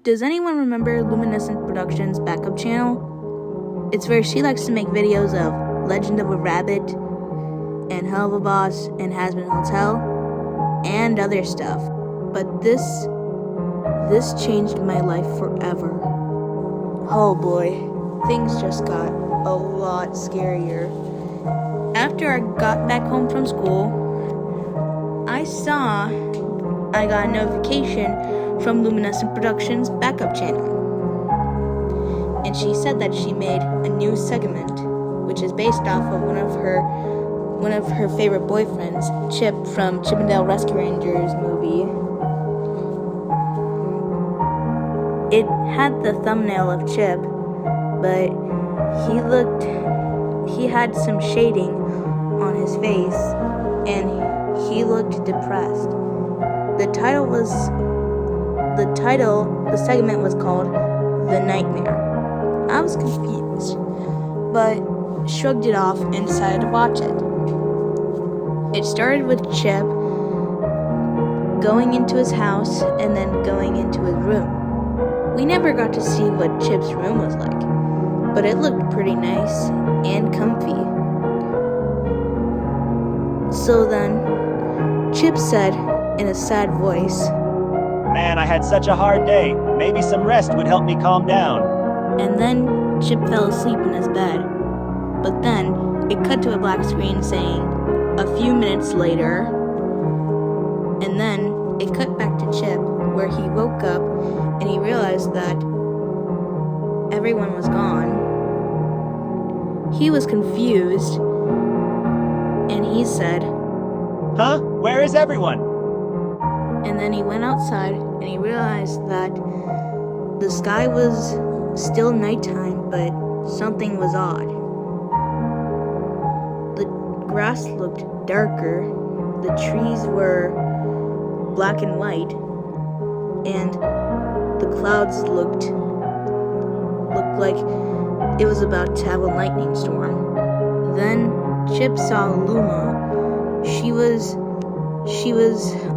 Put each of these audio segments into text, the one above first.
Does anyone remember Luminescent Productions' backup channel? It's where she likes to make videos of Legend of a Rabbit, and Hell of a Boss, and Hazbin Hotel, and other stuff. But this changed my life forever. Oh boy, things just got a lot scarier. After I got back home from school, I got a notification from Luminescent Productions' backup channel. And she said that she made a new segment, which is based off of one of her favorite boyfriends, Chip from Chip 'n Dale Rescue Rangers movie. It had the thumbnail of Chip, but he had some shading on his face, and he looked depressed. The segment was called The Nightmare. I was confused, but shrugged it off and decided to watch it. It started with Chip going into his house and then going into his room. We never got to see what Chip's room was like, but it looked pretty nice and comfy. So then, Chip said in a sad voice, "Man, I had such a hard day. Maybe some rest would help me calm down." And then Chip fell asleep in his bed. But then it cut to a black screen saying, "A few minutes later," and then it cut back to Chip, where he woke up and he realized that everyone was gone. He was confused, and he said, "Huh? Where is everyone?" And then he went outside and he realized that the sky was still nighttime, but something was odd. The grass looked darker, the trees were black and white, and the clouds looked like it was about to have a lightning storm. Then Chip saw Luma. She was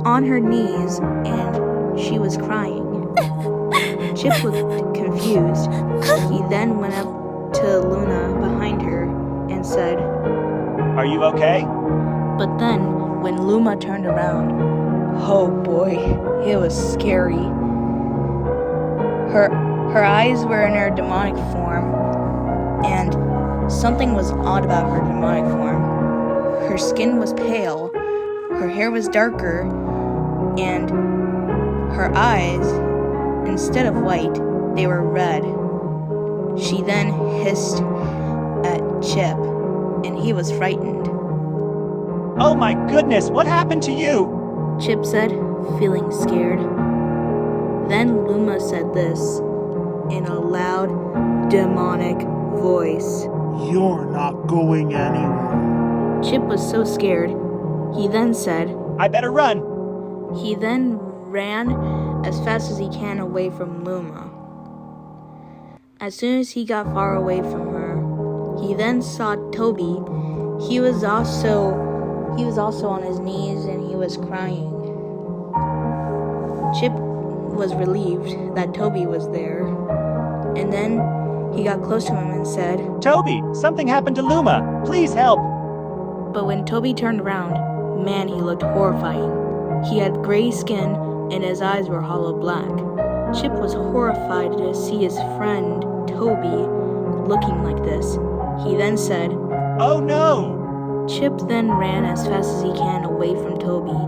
on her knees and she was crying. Chip looked confused. He then went up to Luna behind her and said, "Are you okay?" But then when Luma turned around, oh boy, it was scary. Her eyes were in her demonic form, and something was odd about her demonic form. Her skin was pale, her hair was darker, and her eyes, instead of white, they were red. She then hissed at Chip, and he was frightened. "Oh my goodness, what happened to you?" Chip said, feeling scared. Then Luma said this in a loud, demonic voice. "You're not going anywhere." Chip was so scared, he then said, "I better run." He then ran as fast as he can away from Luma. As soon as he got far away from her, he then saw Toby. He was also on his knees and he was crying. Chip was relieved that Toby was there, and then he got close to him and said, "Toby, something happened to Luma. Please help." But when Toby turned around, man, he looked horrifying. He had gray skin and his eyes were hollow black. Chip was horrified to see his friend Toby looking like this. He then said, "Oh no!" Chip then ran as fast as he can away from Toby.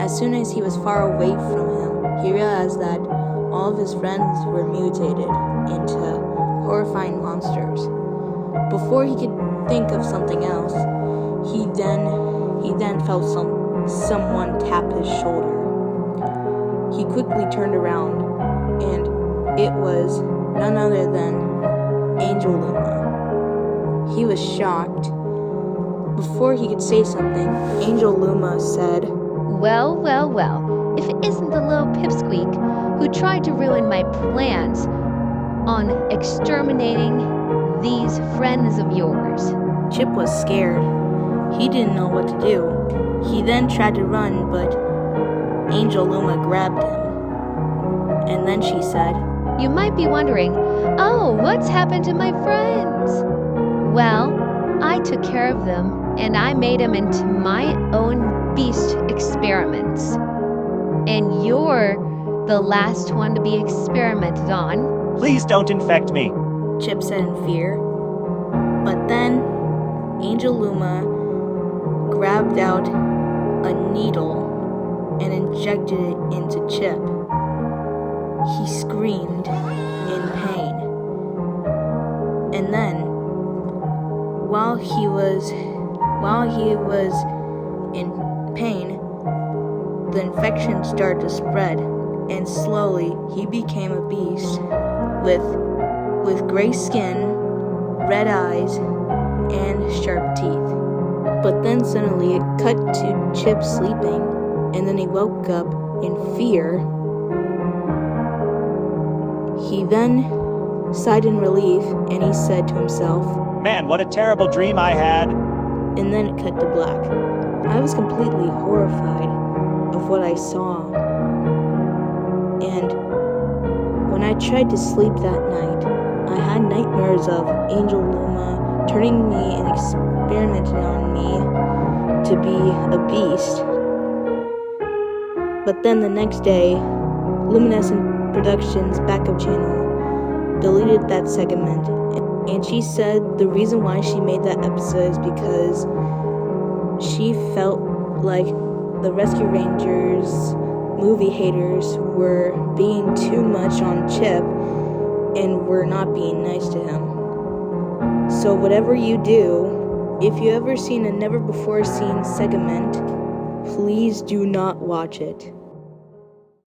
As soon as he was far away from him, he realized that all of his friends were mutated into horrifying monsters. Before he could think of something else, he then felt someone tap his shoulder. He quickly turned around, and it was none other than Angel Luma. He was shocked. Before he could say something, Angel Luma said, Well, well, well, if it isn't the little pipsqueak who tried to ruin my plans on exterminating these friends of yours." Chip was scared. He didn't know what to do. He then tried to run, but Angel Luma grabbed him. And then she said, You might be wondering, oh, what's happened to my friends? Well, I took care of them and I made them into my own beast experiments. And you're the last one to be experimented on. Please don't infect me. Chip said in fear. But then Angel Luma grabbed out a needle and injected it into Chip. He screamed in pain. And then, while he was in pain, the infection started to spread, and slowly he became a beast with gray skin, red eyes, and sharp teeth. But then suddenly it cut to Chip sleeping, and then he woke up in fear. He then sighed in relief, and he said to himself, Man, what a terrible dream I had. and then it cut to black. I was completely horrified of what I saw. And when I tried to sleep that night, I had nightmares of Angel Luma turning me and experimenting on me to be a beast. But then the next day, Luminescent Productions backup channel deleted that segment, and she said the reason why she made that episode is because she felt like the Rescue Rangers movie haters were being too much on Chip and were not being nice to him. So whatever you do, if you ever seen a never before seen segment, please do not watch it.